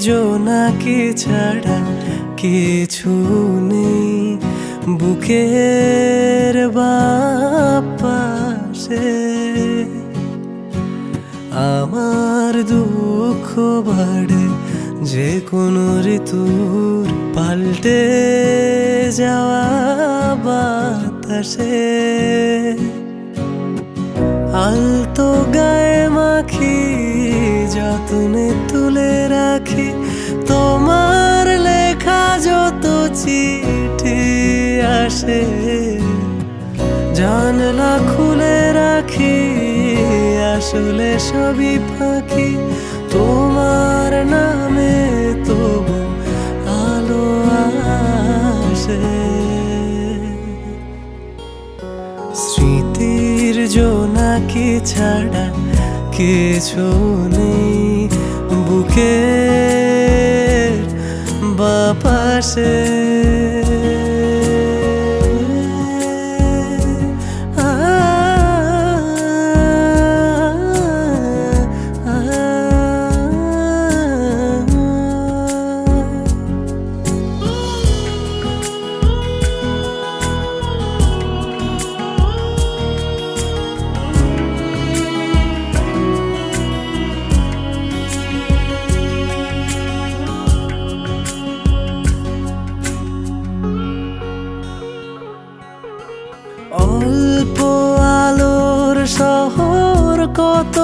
জোনাকি ছাড়া কিছু নেই বুকের বাপাশে। আমার দুঃখ বাড়ে যে কোনো ঋতুর পাল্টে যাওয়া বাতাসে। আলতো গায়ে মাখি যত্নে তুলে রাখি তোমার লেখা যত চিঠি আসে। জানলা খুলে রাখি আসলে সবই ফাঁকি তোমার নামে তবু আলো আসে। স্মৃতির জোনাকি ছাড়া কিছু নেই বুকের বাপাশে। অল্প আলোর শহর কত